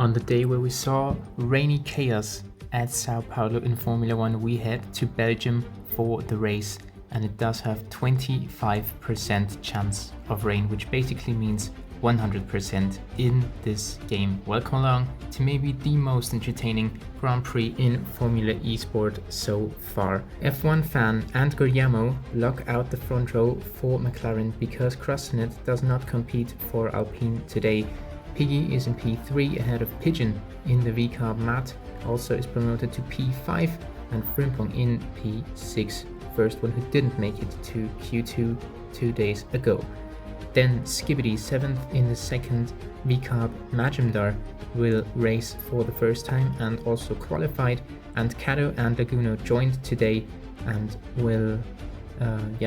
On the day where we saw rainy chaos at Sao Paulo in Formula 1, we head to Belgium for the race, and it does have 25% chance of rain, which basically means 100% in this game. Welcome along to maybe the most entertaining Grand Prix in Formula Esport so far. F1 fan and Guillermo lock out the front row for McLaren because Krasnett does not compete for Alpine today. Piggy is in P3 ahead of Pigeon in the VCARB. Matt also is promoted to P5 and Frimpong in P6, first one who didn't make it to Q2 2 days ago. Then Skibbity 7th in the second VCARB. Majumdar will race for the first time and also qualified, and Cato and Laguno joined today and will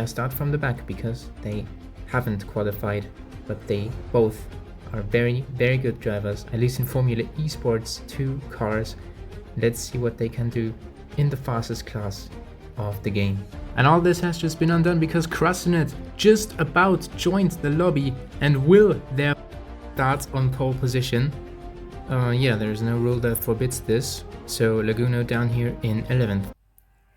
start from the back because they haven't qualified, but they both are very good drivers, at least in Formula Esports 2 cars. Let's see what they can do in the fastest class of the game. And all this has just been undone because Krasnett just about joined the lobby and will there start on pole position. There's no rule that forbids this, so Laguno down here in 11th.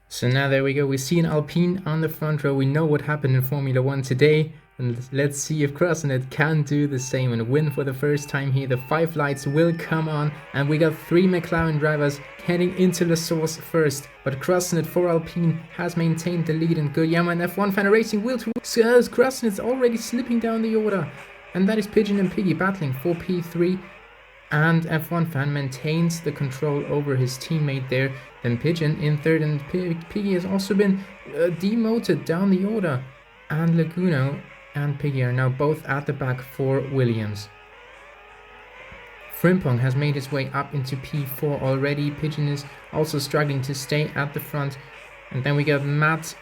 So now there we go, we see an Alpine on the front row. We know what happened in Formula 1 today, and let's see if Krasnett can do the same and win for the first time here. The 5 lights will come on, and we got 3 McLaren drivers heading into La Source first, but Krasnett for Alpine has maintained the lead, and Guillermo and F1 fan are racing wheel to wheel as Krasnett's already slipping down the order, and that is Pigeon and Piggy battling for P3. And F1 fan maintains the control over his teammate there. Then Pigeon in 3rd, and Piggy has also been demoted down the order. And Laguno and Piggy are now both at the back for Williams. Frimpong has made his way up into P4 already. Pigeon is also struggling to stay at the front. And then we got Matt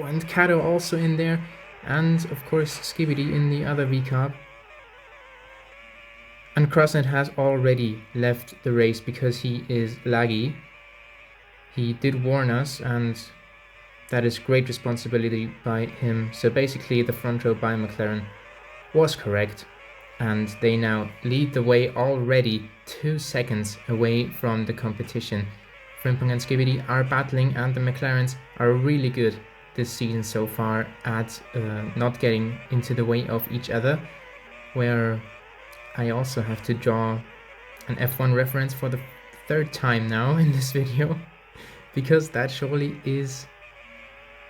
and Cato also in there. And of course Skibbity in the other VCARB. And Krasnett has already left the race because he is laggy. He did warn us, and that is great responsibility by him. So basically the front row by McLaren was correct, and they now lead the way already 2 seconds away from the competition. Frimpong and Skibbity are battling, and the McLarens are really good this season so far at not getting into the way of each other, where I also have to draw an F1 reference for the 3rd time now in this video, because that surely is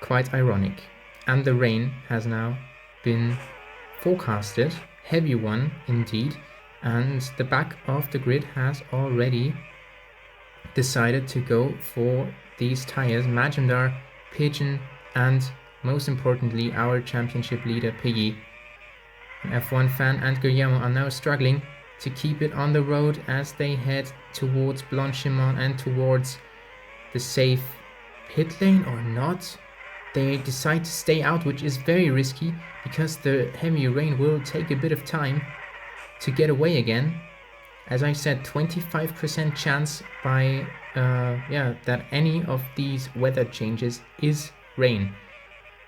quite ironic. And the rain has now been forecasted, heavy one indeed, and the back of the grid has already decided to go for these tires. Majumdar, Pigeon, and most importantly our championship leader Piggy. F1 fan and Guillermo are now struggling to keep it on the road as they head towards Blanchimont and towards the safe pit lane, or not. They decide to stay out, which is very risky because the heavy rain will take a bit of time to get away again. As I said, 25% chance by that any of these weather changes is rain,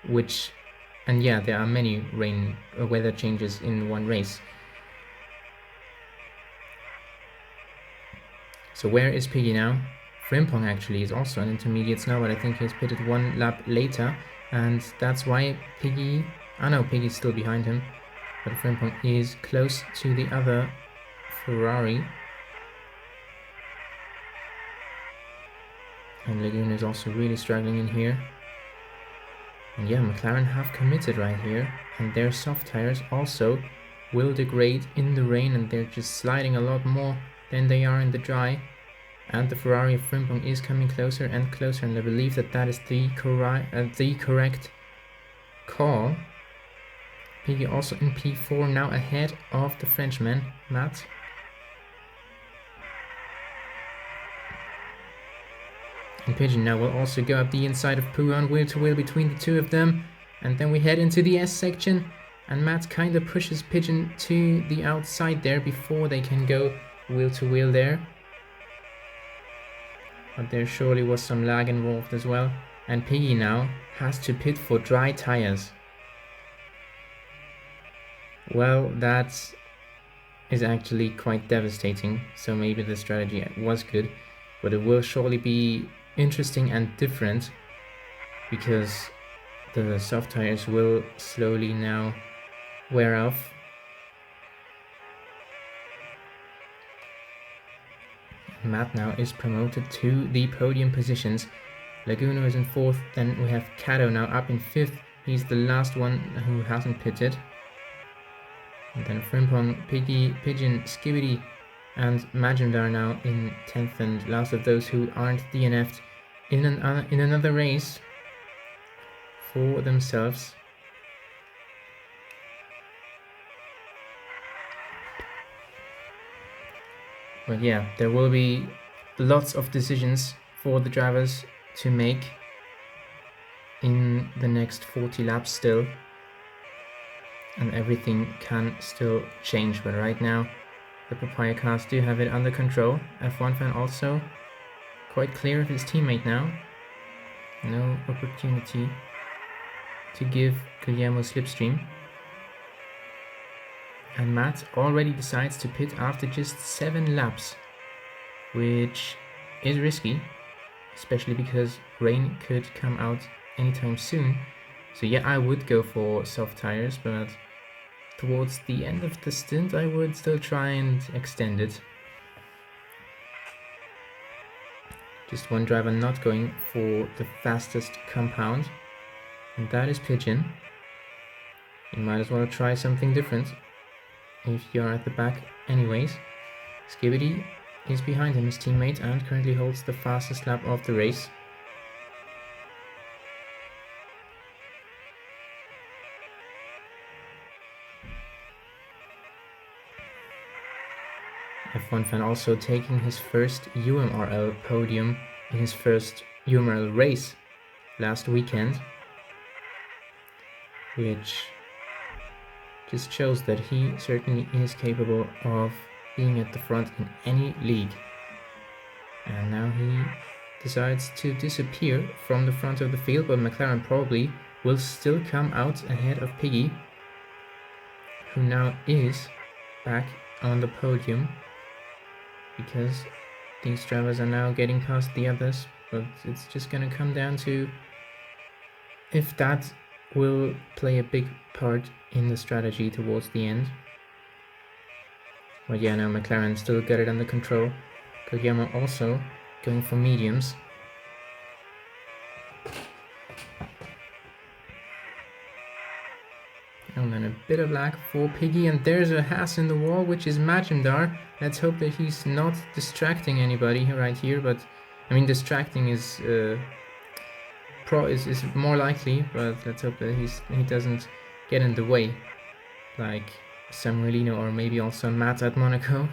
which, and there are many rain weather changes in one race. So where is Piggy now? Frimpong actually is also an intermediate now, but I think he's pitted 1 lap later, and that's why Piggy... Piggy's still behind him, but Frimpong is close to the other Ferrari. And Lagoon is also really struggling in here. And McLaren have committed right here, and their soft tires also will degrade in the rain, and they're just sliding a lot more than they are in the dry. And the Ferrari of Frimpong is coming closer and closer, and I believe that is the correct call. Piggy also in P4 now ahead of the Frenchman, Matt. And Pigeon now will also go up the inside of Pooh on wheel to wheel between the two of them. And then we head into the S section, and Matt kind of pushes Pigeon to the outside there before they can go wheel to wheel there. But there surely was some lag involved as well. And Piggy now has to pit for dry tires. Well, that's is actually quite devastating, so maybe the strategy was good, but it will surely be interesting and different because the soft tires will slowly now wear off. Matt now is promoted to the podium positions. Laguna is in 4th, then we have Cato now up in 5th. He's the last one who hasn't pitted. And then Frimpong, Piggy, Pigeon, Skibidi and Majendar now in 10th, and last of those who aren't DNF'd in another race for themselves. But yeah, there will be lots of decisions for the drivers to make in the next 40 laps still, and everything can still change, but right now the Papaya cars do have it under control. F1 fan also quite clear of his teammate now. No opportunity to give Guillermo slipstream. And Matt already decides to pit after just 7 laps, which is risky, especially because rain could come out anytime soon. So yeah, I would go for soft tires, but towards the end of the stint I would still try and extend it. Just one driver not going for the fastest compound, and that is Pigeon. You might as well try something different if you're at the back anyways. Skibidi is behind him, his teammate, and currently holds the fastest lap of the race. F1 fan also taking his first UMRL podium in his first UMRL race last weekend, which just shows that he certainly is capable of being at the front in any league. And now he decides to disappear from the front of the field, but McLaren probably will still come out ahead of Piggy, who now is back on the podium, because these drivers are now getting past the others. But it's just gonna come down to if that will play a big part in the strategy towards the end. But yeah, now McLaren still got it under control. Guillermo also going for mediums. And then a bit of lag for Piggy, and there's a Haas in the wall, which is Majendar. Let's hope that he's not distracting anybody right here, but I mean distracting is more likely, but let's hope that he doesn't get in the way like Samuelino or maybe also Matt at Monaco.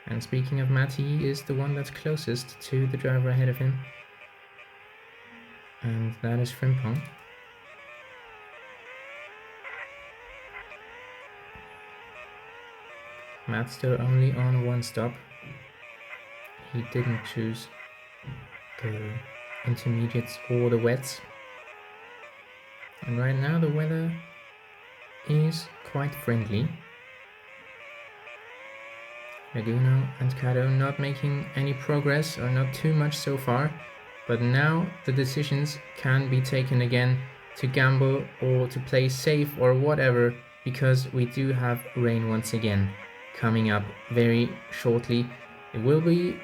And speaking of Matt, he is the one that's closest to the driver ahead of him, and that is Frimpong. Matt still only on 1 stop. He didn't choose the intermediates or the wets. And right now the weather is quite friendly. Laguna and Cato not making any progress, or not too much so far, but now the decisions can be taken again to gamble or to play safe or whatever, because we do have rain once again coming up very shortly. It will be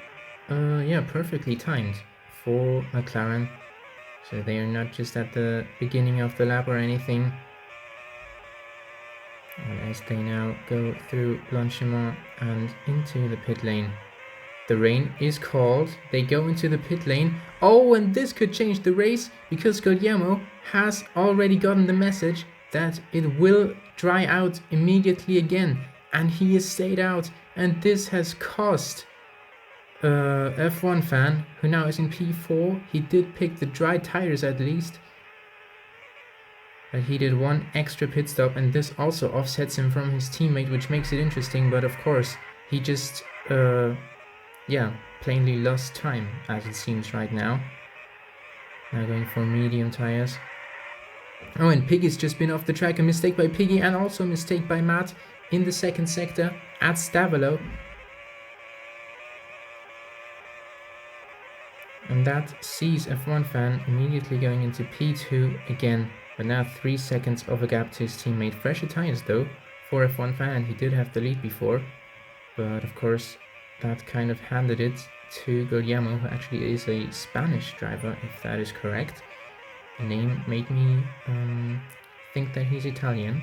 perfectly timed for McLaren, so they are not just at the beginning of the lap or anything. And as they now go through Blanchimont and into the pit lane, the rain is called. They go into the pit lane. Oh, and this could change the race, because Guillermo has already gotten the message that it will dry out immediately again, and he is stayed out, and this has cost F1 fan, who now is in P4. He did pick the dry tires at least, but he did 1 extra pit stop, and this also offsets him from his teammate, which makes it interesting. But of course he just plainly lost time, as it seems right now. Now going for medium tires. Oh, and Piggy's just been off the track. A mistake by Piggy, and also a mistake by Matt. in the second sector at Stavolo. And that sees F1 fan immediately going into P2 again, but now 3 seconds of a gap to his teammate. Fresher tires though for F1 fan, and he did have the lead before, but of course that kind of handed it to Guillermo, who actually is a Spanish driver, if that is correct. The name made me think that he's Italian.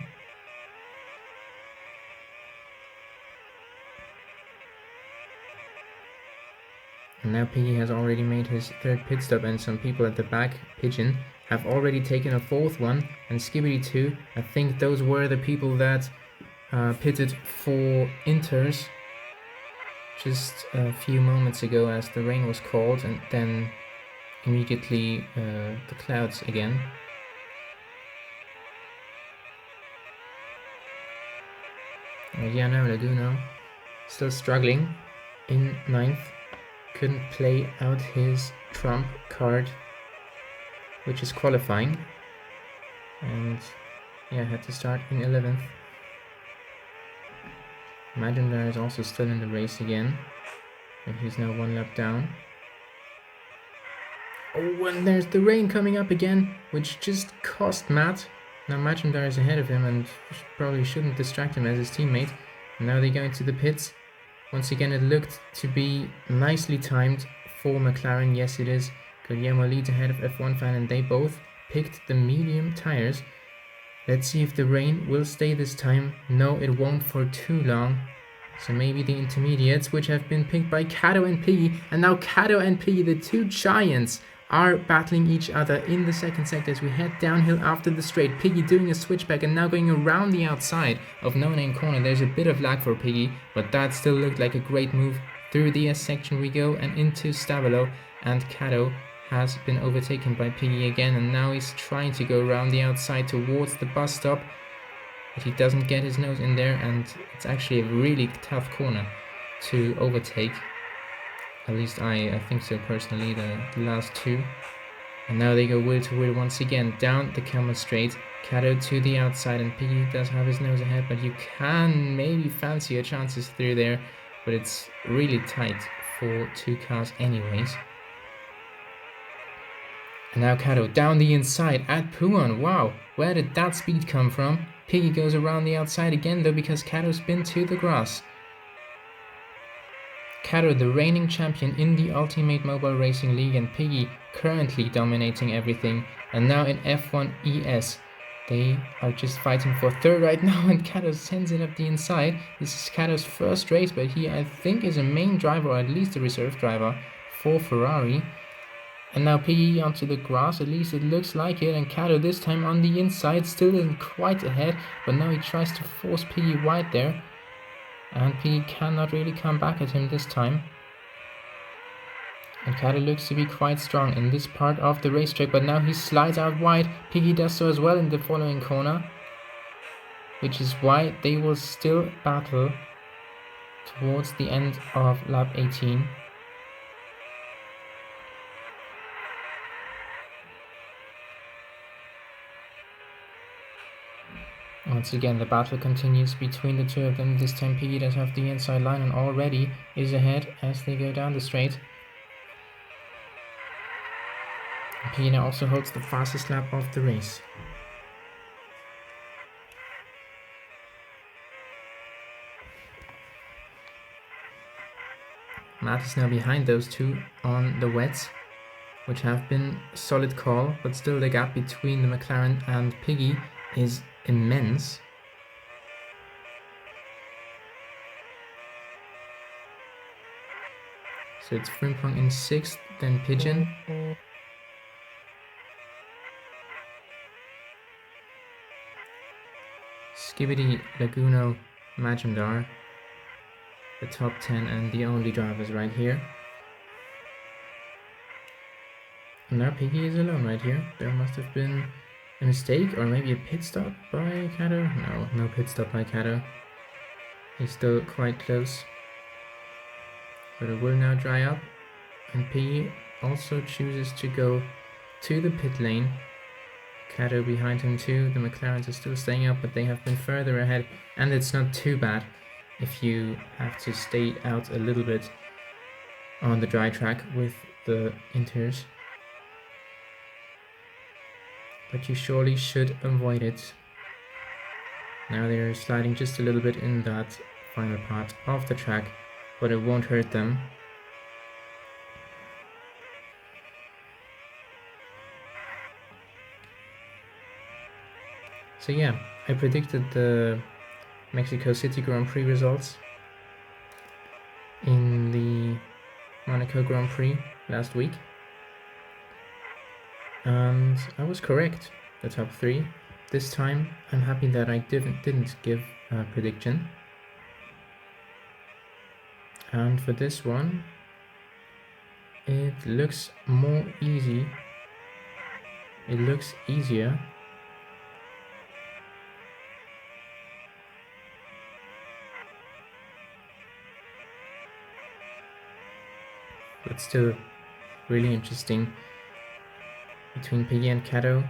And now Piggy has already made his third pit stop, and some people at the back, Pigeon, have already taken a fourth one, and Skibbity2, I think those were the people that pitted for Inters just a few moments ago as the rain was called, and then immediately the clouds again. Yeah, no, Laguno still struggling in 9th. Couldn't play out his trump card, which is qualifying, and yeah, had to start in 11th. Majendar is also still in the race again, but he's now 1 lap down. Oh, and there's the rain coming up again, which just cost Matt. Now Majendar is ahead of him and probably shouldn't distract him as his teammate. And now they go into the pits. Once again, it looked to be nicely timed for McLaren. Yes, it is. Guillermo leads ahead of F1 fan, and they both picked the medium tires. Let's see if the rain will stay this time. No, it won't for too long. So maybe the intermediates, which have been picked by Kato and Piggy. And now Kato and Piggy, the two giants, are battling each other in the second sector as we head downhill after the straight. Piggy doing a switchback and now going around the outside of No Name Corner. There's a bit of lag for Piggy, but that still looked like a great move. Through the S section we go and into Stavolo, and Kato has been overtaken by Piggy again, and now he's trying to go around the outside towards the bus stop, but he doesn't get his nose in there, and it's actually a really tough corner to overtake. At least I think so personally, the last two. And now they go wheel to wheel once again, down the camel straight. Kato to the outside, and Piggy does have his nose ahead, but you can maybe fancy your chances through there, but it's really tight for two cars anyways. And now Kato down the inside at Puan. Wow, where did that speed come from? Piggy goes around the outside again though, because Kato's been to the grass. Kato, the reigning champion in the Ultimate Mobile Racing League, and Piggy currently dominating everything. And now in F1 ES, they are just fighting for third right now, and Kato sends it up the inside. This is Kato's first race, but he, I think, is a main driver, or at least a reserve driver for Ferrari. And now Piggy onto the grass, at least it looks like it, and Kato this time on the inside, still isn't quite ahead, but now he tries to force Piggy wide there. And Piggy cannot really come back at him this time. And Kato looks to be quite strong in this part of the racetrack, but now he slides out wide. Piggy does so as well in the following corner, which is why they will still battle towards the end of lap 18. Once again, the battle continues between the two of them. This time Piggy does have the inside line and already is ahead as they go down the straight. Piggy now also holds the fastest lap of the race. Matt is now behind those two on the wets, which have been a solid call, but still the gap between the McLaren and Piggy is immense. So it's Frimpong in 6th, then Pigeon. Skibbity, Laguno, Majendar, the top 10 and the only drivers right here. And now Piggy is alone right here. There must have been a mistake, or maybe a pit stop by Kato. No pit stop by Kato. He's still quite close. But it will now dry up, and Piggy also chooses to go to the pit lane. Cato behind him too. The McLarens are still staying up, but they have been further ahead, and it's not too bad if you have to stay out a little bit on the dry track with the Inters. But you surely should avoid it. Now they're sliding just a little bit in that final part of the track, but it won't hurt them. So yeah, I predicted the Mexico City Grand Prix results in the Monaco Grand Prix last week, and I was correct, the top 3. This time I'm happy that I didn't give a prediction. And for this one, it looks more easy. It looks easier. But still really interesting between Piggy and Cato.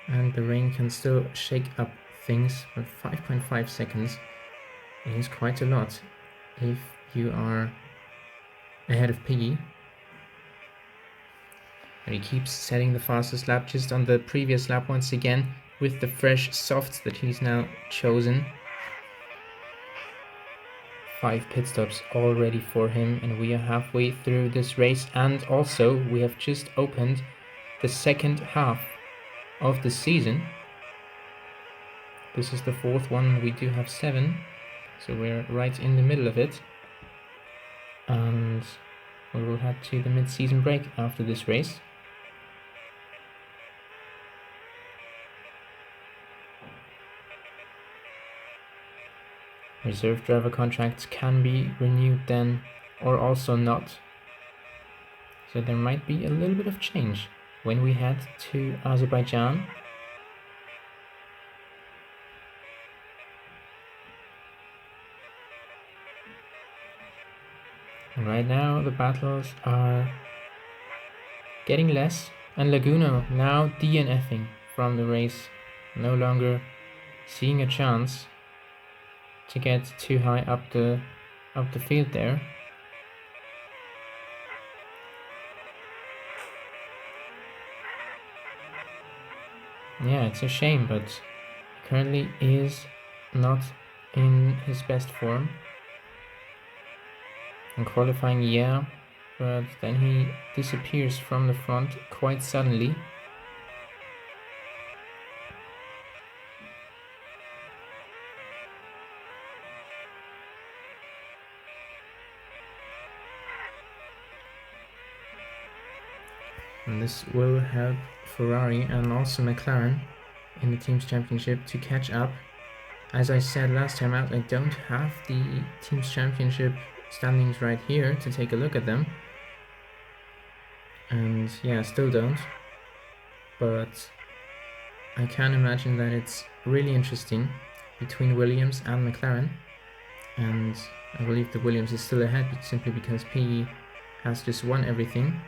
And the rain can still shake up things, but 5.5 seconds is quite a lot if you are ahead of Piggy. And he keeps setting the fastest lap just on the previous lap once again with the fresh softs that he's now chosen. 5 pit stops all ready for him, and we are halfway through this race, and also we have just opened the second half of the season. This is the 4th one. We do have 7, so we're right in the middle of it, and we will head to the mid-season break after this race. Reserve driver contracts can be renewed then, or also not. So there might be a little bit of change when we head to Azerbaijan. And right now the battles are getting less, and Laguna now DNFing from the race, no longer seeing a chance to get too high up the field there. Yeah, it's a shame, but currently is not in his best form. In qualifying, yeah, but then he disappears from the front quite suddenly. And this will help Ferrari and also McLaren in the Teams Championship to catch up. As I said last time out, I don't have the Teams Championship standings right here to take a look at them. And yeah, still don't. But I can imagine that it's really interesting between Williams and McLaren. And I believe that Williams is still ahead simply because P has just won everything.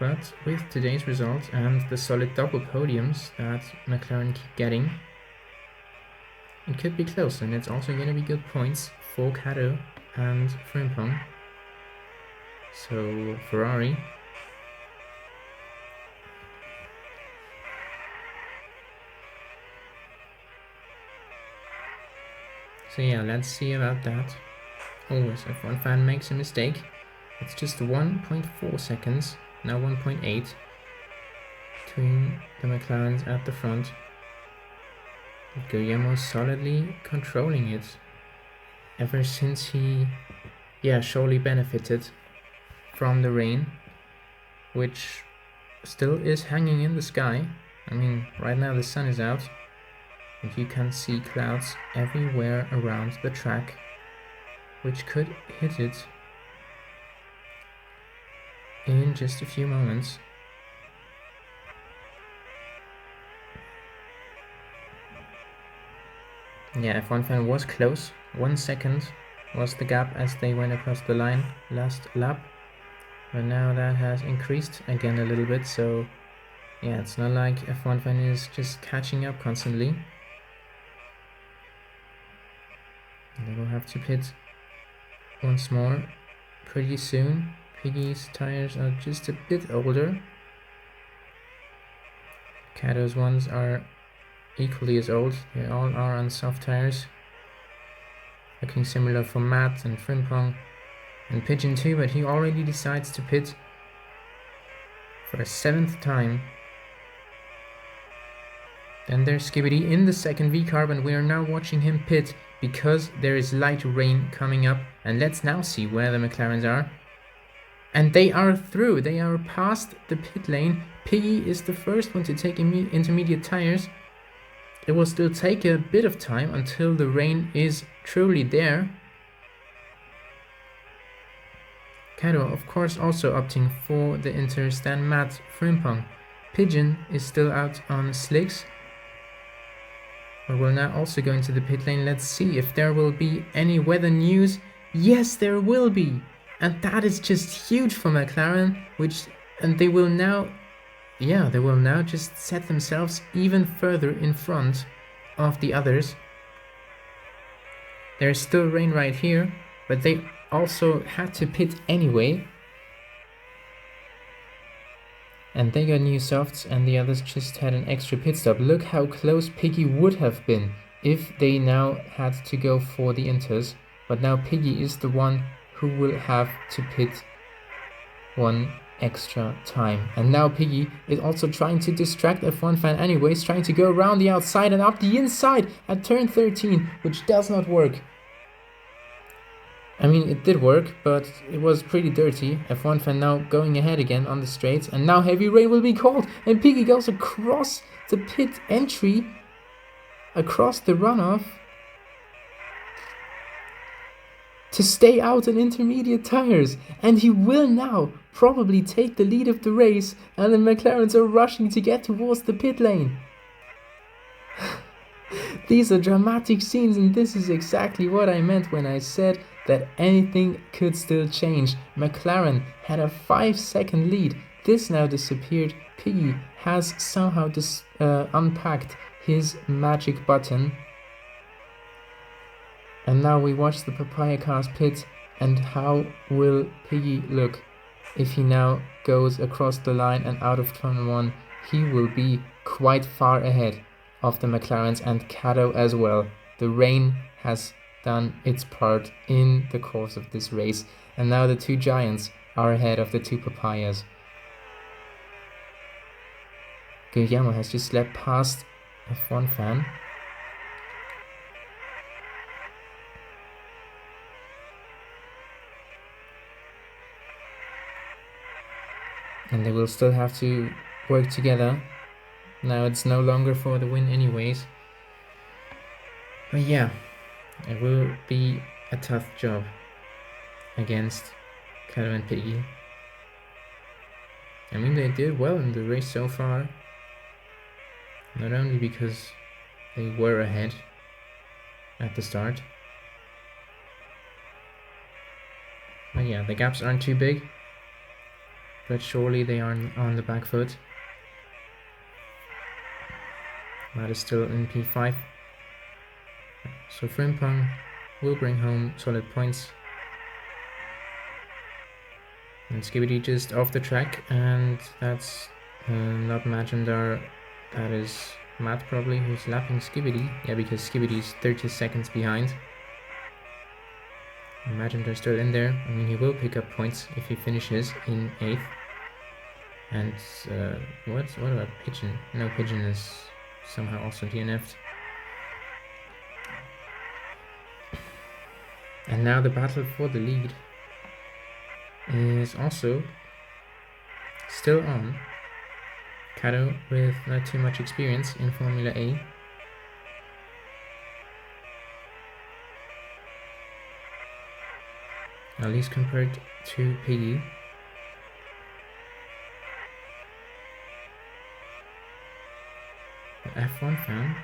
But with today's results and the solid double podiums that McLaren keep getting, it could be close, and it's also going to be good points for Cato and Frimpong. So Ferrari so yeah, let's see about that. Always if one fan makes a mistake, it's just 1.4 seconds. Now 1.8 between the McLarens at the front. But Guillermo solidly controlling it ever since he, surely benefited from the rain, which still is hanging in the sky. I mean, right now the sun is out, and you can see clouds everywhere around the track, which could hit it in just a few moments. Yeah, F1 fan was close. 1 second was the gap as they went across the line last lap. But now that has increased again a little bit, so yeah, it's not like F1 fan is just catching up constantly. And they will have to pit once more pretty soon. Piggy's tires are just a bit older. Cato's ones are equally as old. They all are on soft tires. Looking similar for Matt and Frimpong and Pigeon too, but he already decides to pit for a 7th time. Then there's Skibidi in the second V-Carb, and we are now watching him pit because there is light rain coming up. And let's now see where the McLarens are. And they are through. They are past the pit lane. Piggy is the first one to take intermediate tires. It will still take a bit of time until the rain is truly there. Cato, of course, also opting for the inters, then Matt Frimpong. Pigeon is still out on slicks. But we'll now also go into the pit lane. Let's see if there will be any weather news. Yes, there will be. And that is just huge for McLaren, and they will now just set themselves even further in front of the others. There's still rain right here, but they also had to pit anyway. And they got new softs, and the others just had an extra pit stop. Look how close Piggy would have been if they now had to go for the inters. But now Piggy is the one who will have to pit one extra time. And now Piggy is also trying to distract F1 fan anyways, trying to go around the outside and up the inside at turn 13, which does not work. I mean, it did work, but it was pretty dirty. F1 fan now going ahead again on the straights, and now heavy rain will be called, and Piggy goes across the pit entry, across the runoff, to stay out on intermediate tires, and he will now probably take the lead of the race, and the McLarens are rushing to get towards the pit lane. These are dramatic scenes, and this is exactly what I meant when I said that anything could still change. McLaren had a 5-second lead. This now disappeared. Piggy has somehow unpacked his magic button. And now we watch the papaya cars pit, and how will Piggy look if he now goes across the line and out of turn 1? He will be quite far ahead of the McLarens and Cato as well. The rain has done its part in the course of this race, and now the two giants are ahead of the two papayas. Guillermo has just slept past F1 fan. And they will still have to work together. Now it's no longer for the win anyways. But yeah, it will be a tough job against Cato and Piggy. I mean, they did well in the race so far. Not only because they were ahead at the start. But yeah, the gaps aren't too big. But surely they are on the back foot. Matt is still in P5. So Frimpong will bring home solid points. And Skibidi just off the track, and that's not Majendar, that is Matt probably, who's lapping Skibidi. Yeah, because Skibidi is 30 seconds behind. Majendar's still in there. I mean, he will pick up points if he finishes in 8th. And what about Pigeon? No, Pigeon is somehow also DNF'd. And now the battle for the lead is also still on. Cato with not too much experience in Formula A. At least compared to Piggy. The F1 fan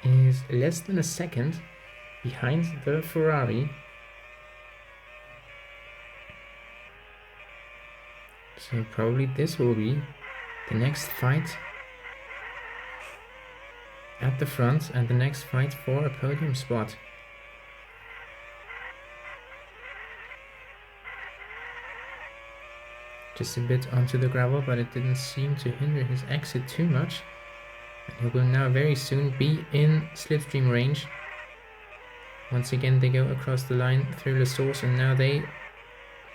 is less than a second behind the Ferrari. So probably this will be the next fight at the front and the next fight for a podium spot. Just a bit onto the gravel, but it didn't seem to hinder his exit too much. And he will now very soon be in slipstream range. Once again they go across the line through the source, and now they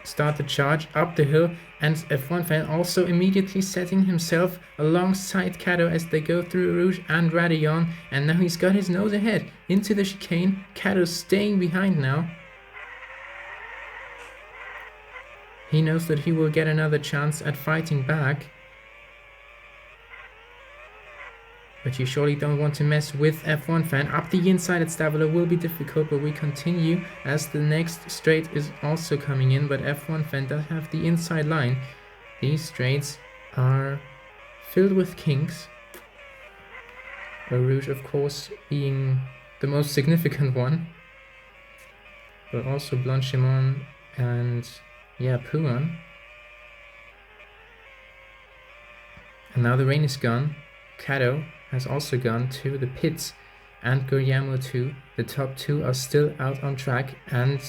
start the charge up the hill, and F1 fan also immediately setting himself alongside Cato as they go through Rouge and Radillon, and now he's got his nose ahead into the chicane. Cato staying behind now. He knows that he will get another chance at fighting back. But you surely don't want to mess with F1 fan. Up the inside at Stavolo will be difficult, but we continue as the next straight is also coming in. But F1 fan does have the inside line. These straights are filled with kinks. Rouge, of course, being the most significant one. But also Blanchimont and Pouan. And now the rain is gone. Cato has also gone to the pits, and Guillermo too. The top two are still out on track, and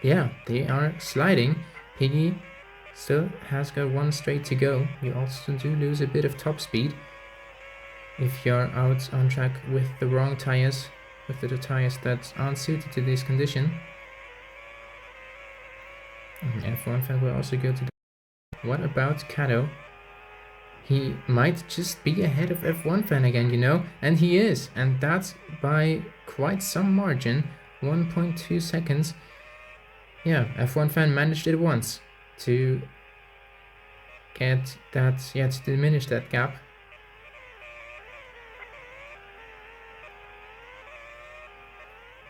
yeah, they are sliding. Piggy still has got one straight to go. You also do lose a bit of top speed if you're out on track with the wrong tires, with the tires that aren't suited to this condition. And F1 fan will also go to the... What about Cato? He might just be ahead of F1 fan again, you know, and he is, and that's by quite some margin, 1.2 seconds. Yeah, F1 fan managed it once to get that, to diminish that gap.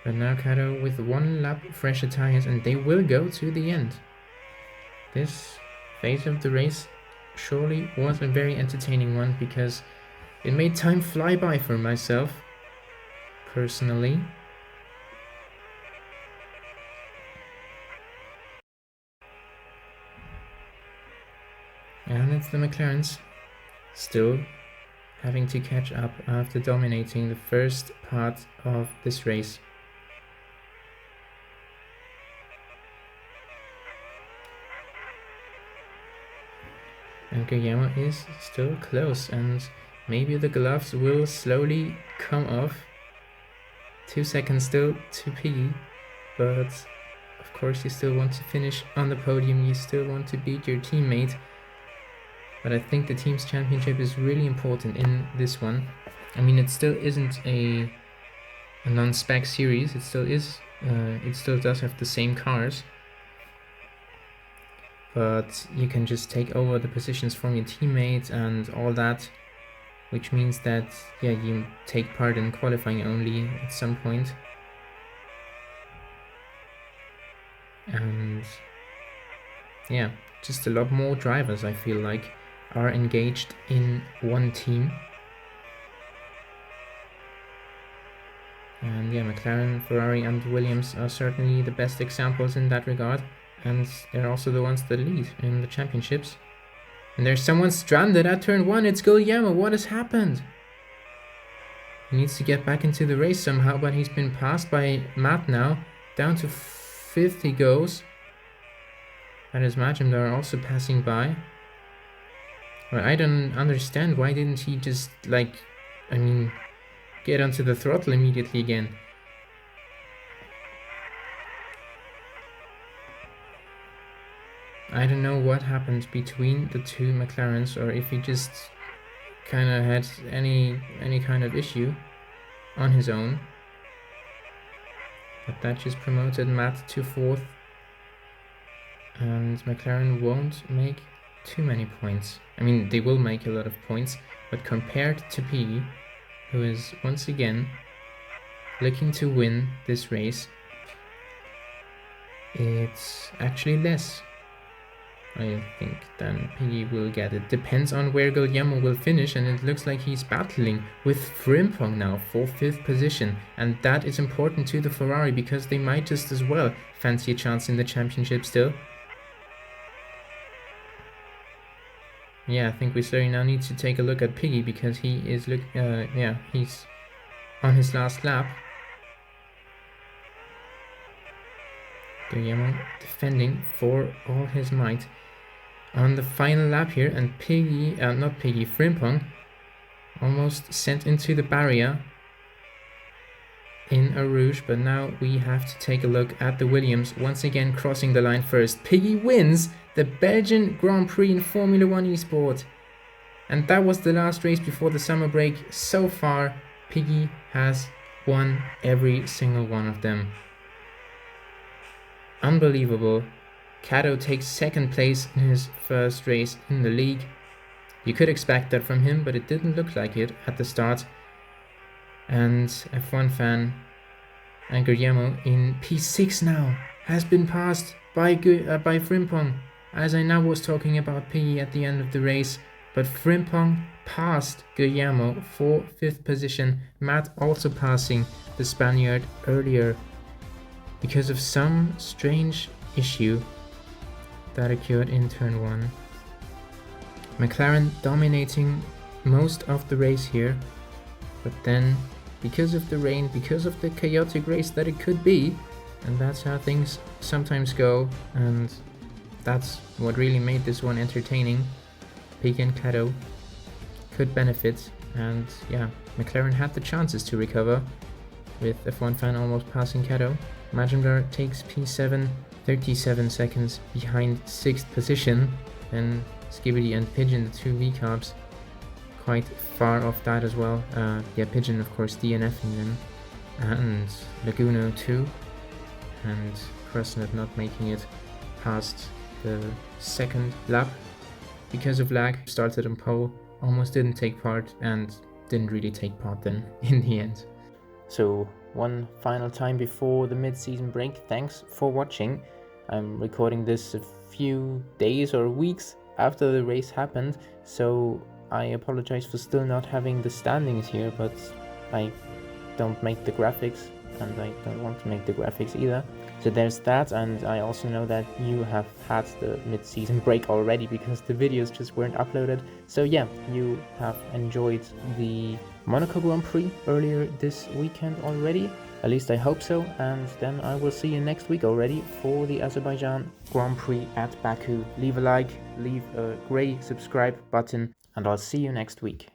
But now Cato with one lap fresher tires, and they will go to the end. This phase of the race surely was a very entertaining one, because it made time fly by for myself personally. And it's the McLarens still having to catch up after dominating the first part of this race. And Guillermo is still close, and maybe the gloves will slowly come off. 2 seconds still to Piggy, but of course you still want to finish on the podium, you still want to beat your teammate. But I think the team's championship is really important in this one. I mean, it still isn't a non-spec series, it still is, it still does have the same cars. But you can just take over the positions from your teammates and all that, which means that, yeah, you take part in qualifying only at some point. And yeah, just a lot more drivers, I feel like, are engaged in one team. And yeah, McLaren, Ferrari and Williams are certainly the best examples in that regard. And they're also the ones that lead in the championships. And there's someone stranded at turn 1. It's Guillermo. What has happened? He needs to get back into the race somehow, but he's been passed by Matt now. Down to 5th he goes. That is Majum are also passing by. Well, I don't understand. Why didn't he just, get onto the throttle immediately again? I don't know what happened between the two McLarens, or if he just kind of had any kind of issue on his own. But that just promoted Matt to 4th, and McLaren won't make too many points. I mean, they will make a lot of points, but compared to P, who is once again looking to win this race, it's actually less. I think then Piggy will get it. Depends on where Guillermo will finish, and it looks like he's battling with Frimpong now for 5th position, and that is important to the Ferrari because they might just as well fancy a chance in the championship still. yeah, I think we certainly now need to take a look at Piggy, because he is he's on his last lap. Guillermo defending for all his might on the final lap here, and Frimpong almost sent into the barrier in a Rouge, but now we have to take a look at the Williams, once again crossing the line first. Piggy wins the Belgian Grand Prix in Formula 1 eSport. And that was the last race before the summer break. So far, Piggy has won every single one of them. Unbelievable. Cato takes second place in his first race in the league. You could expect that from him, but it didn't look like it at the start. And F1 fan and Guillermo in P6 now has been passed by Frimpong, as I now was talking about Piggy at the end of the race. But Frimpong passed Guillermo for 5th position. Matt also passing the Spaniard earlier because of some strange issue that occurred in turn 1. McLaren dominating most of the race here, but then because of the rain, because of the chaotic race that it could be, and that's how things sometimes go, and that's what really made this one entertaining. Piggy and Cato could benefit, and yeah, McLaren had the chances to recover, with F1 fan almost passing Cato. Majumdar takes P7, 37 seconds behind 6th position, and Skibidi and Pigeon, the two V-Carbs, quite far off that as well. Pigeon of course DNFing them, and Laguno too, and Krasnov not making it past the second lap because of lag. Started on pole, almost didn't take part, and didn't really take part then in the end. So one final time before the mid-season break, thanks for watching. I'm recording this a few days or weeks after the race happened, so I apologize for still not having the standings here, but I don't make the graphics, and I don't want to make the graphics either. So there's that, and I also know that you have had the mid-season break already because the videos just weren't uploaded. So yeah, you have enjoyed the Monaco Grand Prix earlier this weekend already. At least I hope so, and then I will see you next week already for the Azerbaijan Grand Prix at Baku. Leave a like, leave a grey subscribe button, and I'll see you next week.